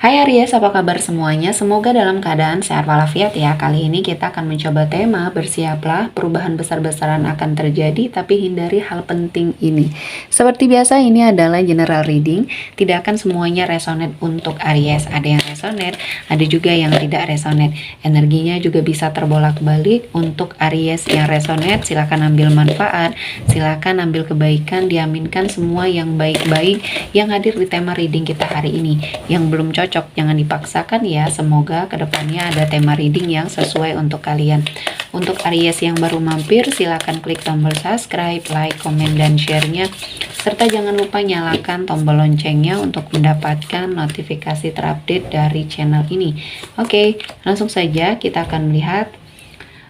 Hai Aries, apa kabar semuanya? Semoga dalam keadaan sehat walafiat ya. Kali ini kita akan mencoba tema bersiaplah, perubahan besar-besaran akan terjadi tapi hindari hal penting ini. Seperti biasa ini adalah general reading, tidak akan semuanya resonate untuk Aries. Ada yang resonate, ada juga yang tidak resonate. Energinya juga bisa terbolak-balik. Untuk Aries yang resonate, silakan ambil manfaat, silakan ambil kebaikan, diaminkan semua yang baik-baik yang hadir di tema reading kita hari ini. Yang belum cocok jangan dipaksakan ya, semoga kedepannya ada tema reading yang sesuai untuk kalian. Untuk Aries yang baru mampir, silahkan klik tombol subscribe, like, komen, dan share-nya, serta jangan lupa nyalakan tombol loncengnya untuk mendapatkan notifikasi terupdate dari channel ini. Oke, langsung saja kita akan melihat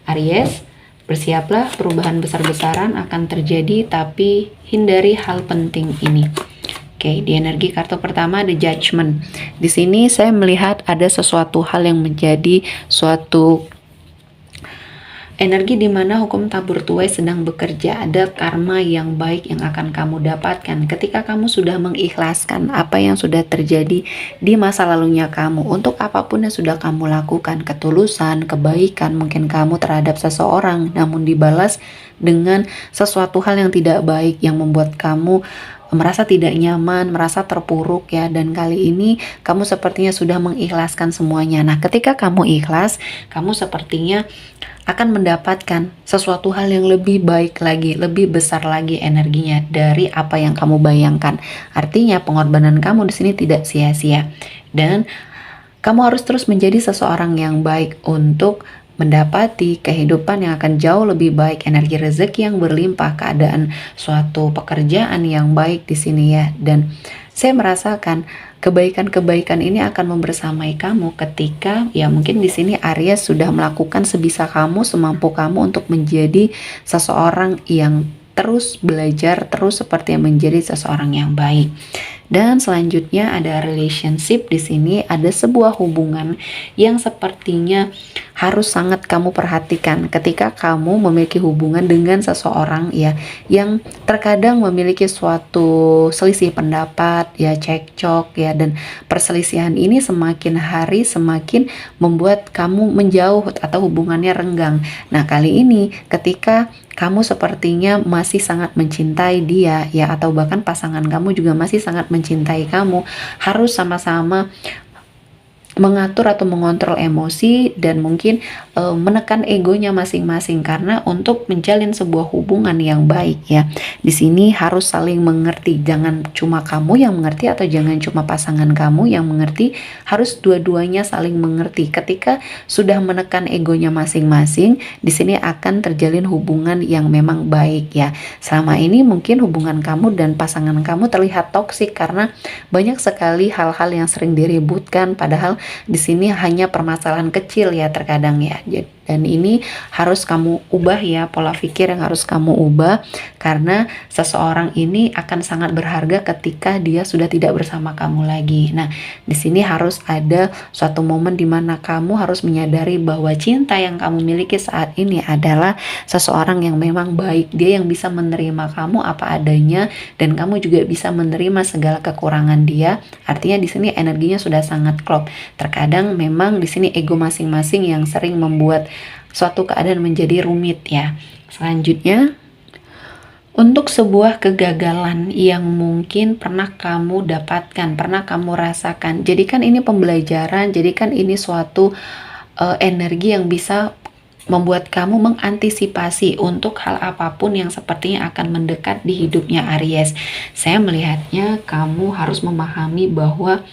Aries. Bersiaplah, perubahan besar-besaran akan terjadi tapi hindari hal penting ini. Oke, di energi kartu pertama ada Judgment. Di sini saya melihat ada sesuatu hal yang menjadi suatu energi di mana hukum tabur tuai sedang bekerja. Ada karma yang baik yang akan kamu dapatkan ketika kamu sudah mengikhlaskan apa yang sudah terjadi di masa lalunya kamu. Untuk apapun yang sudah kamu lakukan, ketulusan, kebaikan mungkin kamu terhadap seseorang, namun dibalas dengan sesuatu hal yang tidak baik yang membuat kamu merasa tidak nyaman, merasa terpuruk ya. Dan kali ini kamu sepertinya sudah mengikhlaskan semuanya. Nah, ketika kamu ikhlas, kamu sepertinya akan mendapatkan sesuatu hal yang lebih baik lagi, lebih besar lagi energinya dari apa yang kamu bayangkan. Artinya pengorbanan kamu di sini tidak sia-sia. Dan kamu harus terus menjadi seseorang yang baik untuk mendapati kehidupan yang akan jauh lebih baik, energi rezeki yang berlimpah, keadaan suatu pekerjaan yang baik di sini ya. Dan saya merasakan kebaikan-kebaikan ini akan membersamai kamu ketika ya mungkin di sini Aries sudah melakukan sebisa kamu, semampu kamu untuk menjadi seseorang yang terus belajar, terus seperti menjadi seseorang yang baik. Dan selanjutnya ada relationship. Di sini ada sebuah hubungan yang sepertinya harus sangat kamu perhatikan ketika kamu memiliki hubungan dengan seseorang ya, yang terkadang memiliki suatu selisih pendapat ya, cekcok ya, dan perselisihan ini semakin hari semakin membuat kamu menjauh atau hubungannya renggang. Nah, kali ini ketika kamu sepertinya masih sangat mencintai dia ya, atau bahkan pasangan kamu juga masih sangat mencintai kamu, harus sama-sama mengatur atau mengontrol emosi dan mungkin menekan egonya masing-masing, karena untuk menjalin sebuah hubungan yang baik ya, di sini harus saling mengerti. Jangan cuma kamu yang mengerti atau jangan cuma pasangan kamu yang mengerti, harus dua-duanya saling mengerti. Ketika sudah menekan egonya masing-masing, di sini akan terjalin hubungan yang memang baik ya. Selama ini mungkin hubungan kamu dan pasangan kamu terlihat toksik karena banyak sekali hal-hal yang sering diributkan, padahal di sini hanya permasalahan kecil ya terkadang ya. Dan ini harus kamu ubah ya, pola pikir yang harus kamu ubah, karena seseorang ini akan sangat berharga ketika dia sudah tidak bersama kamu lagi. Nah, di sini harus ada suatu momen di mana kamu harus menyadari bahwa cinta yang kamu miliki saat ini adalah seseorang yang memang baik. Dia yang bisa menerima kamu apa adanya dan kamu juga bisa menerima segala kekurangan dia. Artinya di sini energinya sudah sangat klop. Terkadang memang di sini ego masing-masing yang sering membuat suatu keadaan menjadi rumit ya. Selanjutnya, untuk sebuah kegagalan yang mungkin pernah kamu dapatkan, pernah kamu rasakan, jadikan ini pembelajaran, jadikan ini suatu energi yang bisa membuat kamu mengantisipasi untuk hal apapun yang sepertinya akan mendekat di hidupnya Aries. Saya melihatnya kamu harus memahami bahwa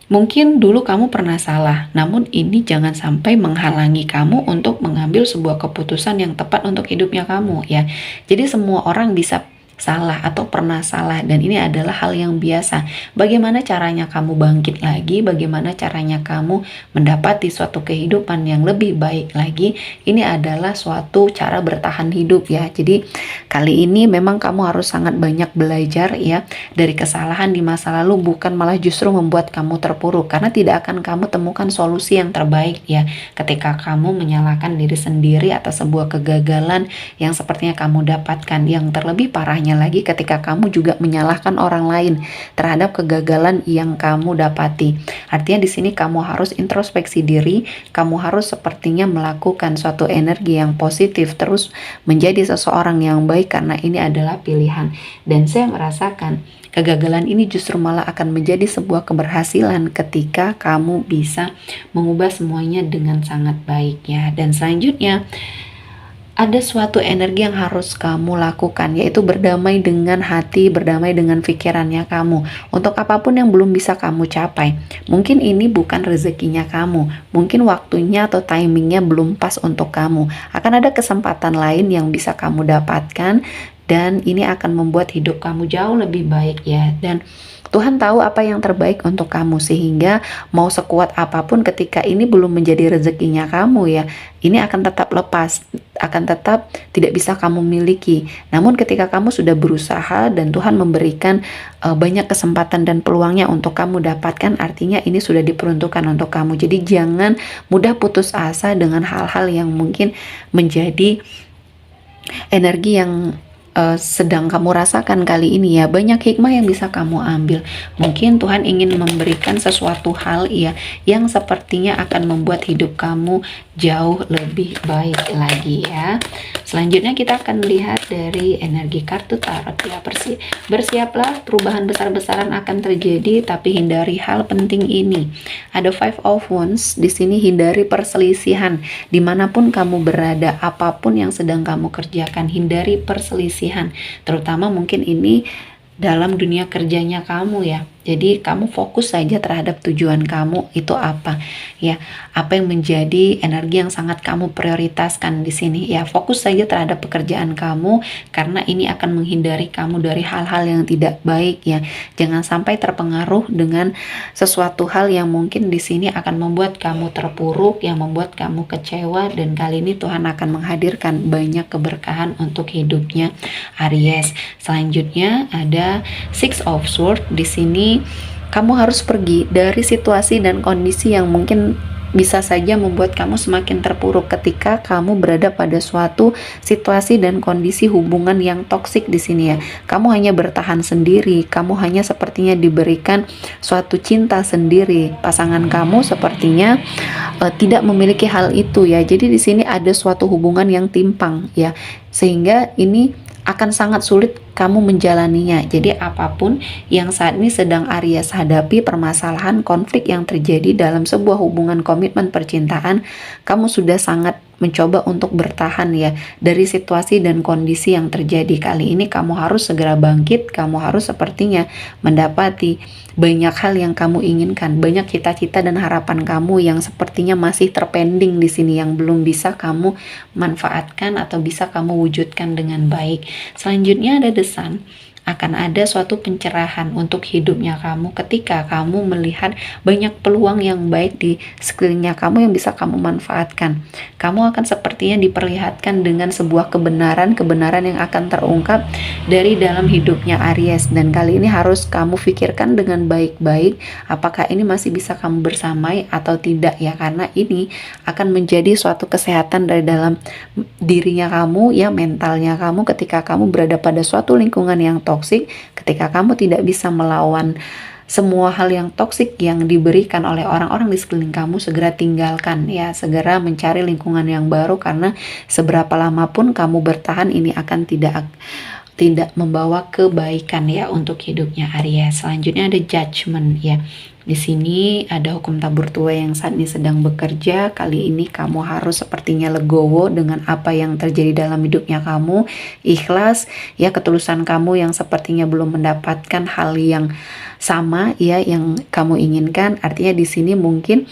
mungkin dulu kamu pernah salah, namun ini jangan sampai menghalangi kamu untuk mengambil sebuah keputusan yang tepat untuk hidupnya kamu ya. Jadi semua orang bisa salah atau pernah salah, dan ini adalah hal yang biasa. Bagaimana caranya kamu bangkit lagi, bagaimana caranya kamu mendapati suatu kehidupan yang lebih baik lagi, ini adalah suatu cara bertahan hidup ya. Jadi kali ini memang kamu harus sangat banyak belajar ya dari kesalahan di masa lalu, bukan malah justru membuat kamu terpuruk, karena tidak akan kamu temukan solusi yang terbaik ya ketika kamu menyalahkan diri sendiri atas sebuah kegagalan yang sepertinya kamu dapatkan. Yang terlebih parahnya parahnya lagi ketika kamu juga menyalahkan orang lain terhadap kegagalan yang kamu dapati. Artinya di sini kamu harus introspeksi diri, kamu harus sepertinya melakukan suatu energi yang positif, terus menjadi seseorang yang baik karena ini adalah pilihan. Dan saya merasakan kegagalan ini justru malah akan menjadi sebuah keberhasilan ketika kamu bisa mengubah semuanya dengan sangat baik ya. Dan selanjutnya ada suatu energi yang harus kamu lakukan, yaitu berdamai dengan hati, berdamai dengan pikirannya kamu. Untuk apapun yang belum bisa kamu capai, mungkin ini bukan rezekinya kamu, mungkin waktunya atau timingnya belum pas untuk kamu. Akan ada kesempatan lain yang bisa kamu dapatkan, dan ini akan membuat hidup kamu jauh lebih baik ya. Dan Tuhan tahu apa yang terbaik untuk kamu, sehingga mau sekuat apapun ketika ini belum menjadi rezekinya kamu ya, ini akan tetap lepas, akan tetap tidak bisa kamu miliki. Namun ketika kamu sudah berusaha dan Tuhan memberikan banyak kesempatan dan peluangnya untuk kamu dapatkan, artinya ini sudah diperuntukkan untuk kamu. Jadi jangan mudah putus asa dengan hal-hal yang mungkin menjadi energi yang sedang kamu rasakan kali ini ya. Banyak hikmah yang bisa kamu ambil. Mungkin Tuhan ingin memberikan sesuatu hal ya yang sepertinya akan membuat hidup kamu jauh lebih baik lagi ya. Selanjutnya kita akan lihat dari energi kartu tarot ya. Bersiaplah, perubahan besar-besaran akan terjadi, tapi hindari hal penting ini. Ada Five of Wands di sini. Hindari perselisihan dimanapun kamu berada, apapun yang sedang kamu kerjakan, hindari perselisihan. Terutama mungkin ini dalam dunia kerjanya kamu ya. Jadi kamu fokus saja terhadap tujuan kamu itu apa ya, apa yang menjadi energi yang sangat kamu prioritaskan di sini ya. Fokus saja terhadap pekerjaan kamu, karena ini akan menghindari kamu dari hal-hal yang tidak baik ya. Jangan sampai terpengaruh dengan sesuatu hal yang mungkin di sini akan membuat kamu terpuruk, yang membuat kamu kecewa. Dan kali ini Tuhan akan menghadirkan banyak keberkahan untuk hidupnya Aries. Selanjutnya ada Six of Swords. Di sini kamu harus pergi dari situasi dan kondisi yang mungkin bisa saja membuat kamu semakin terpuruk ketika kamu berada pada suatu situasi dan kondisi hubungan yang toksik di sini ya. Kamu hanya bertahan sendiri, kamu hanya sepertinya diberikan suatu cinta sendiri. Pasangan kamu sepertinya tidak memiliki hal itu ya. Jadi di sini ada suatu hubungan yang timpang ya. Sehingga ini akan sangat sulit kamu menjalaninya. Jadi apapun yang saat ini sedang Aries hadapi, permasalahan, konflik yang terjadi dalam sebuah hubungan komitmen percintaan, kamu sudah sangat mencoba untuk bertahan ya dari situasi dan kondisi yang terjadi. Kali ini kamu harus segera bangkit, kamu harus sepertinya mendapati banyak hal yang kamu inginkan, banyak cita-cita dan harapan kamu yang sepertinya masih terpending di sini, yang belum bisa kamu manfaatkan atau bisa kamu wujudkan dengan baik. Selanjutnya ada The Sun. Akan ada suatu pencerahan untuk hidupnya kamu ketika kamu melihat banyak peluang yang baik di sekelilingnya kamu yang bisa kamu manfaatkan. Kamu akan sepertinya diperlihatkan dengan sebuah kebenaran yang akan terungkap dari dalam hidupnya Aries. Dan kali ini harus kamu pikirkan dengan baik-baik apakah ini masih bisa kamu bersamai atau tidak ya, karena ini akan menjadi suatu kesehatan dari dalam dirinya kamu ya, mentalnya kamu ketika kamu berada pada suatu lingkungan yang toksik, ketika kamu tidak bisa melawan semua hal yang toksik yang diberikan oleh orang-orang di sekeliling kamu, segera tinggalkan ya, segera mencari lingkungan yang baru, karena seberapa lama pun kamu bertahan ini akan tidak membawa kebaikan ya untuk hidupnya Aries. Selanjutnya ada Judgment ya. Di sini ada hukum tabur tuai yang saat ini sedang bekerja. Kali ini kamu harus sepertinya legowo dengan apa yang terjadi dalam hidupnya kamu. Ikhlas ya, ketulusan kamu yang sepertinya belum mendapatkan hal yang sama ya yang kamu inginkan. Artinya di sini mungkin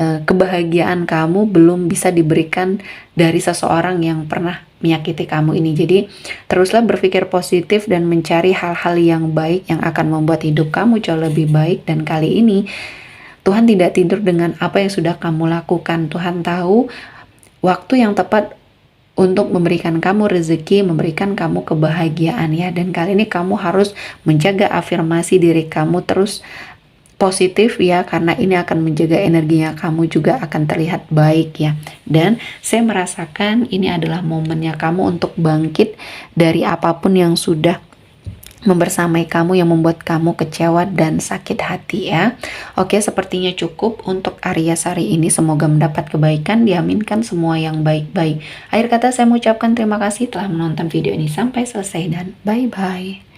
kebahagiaan kamu belum bisa diberikan dari seseorang yang pernah menyakiti kamu ini. Jadi teruslah berpikir positif dan mencari hal-hal yang baik yang akan membuat hidup kamu jauh lebih baik. Dan kali ini Tuhan tidak tidur dengan apa yang sudah kamu lakukan. Tuhan tahu waktu yang tepat untuk memberikan kamu rezeki, memberikan kamu kebahagiaan ya. Dan kali ini kamu harus menjaga afirmasi diri kamu, terus positif ya, karena ini akan menjaga energinya kamu juga akan terlihat baik ya. Dan saya merasakan ini adalah momennya kamu untuk bangkit dari apapun yang sudah membersamai kamu, yang membuat kamu kecewa dan sakit hati ya. Oke, sepertinya cukup untuk Aries hari ini. Semoga mendapat kebaikan, diaminkan semua yang baik-baik. Akhir kata saya mengucapkan terima kasih telah menonton video ini sampai selesai dan bye-bye.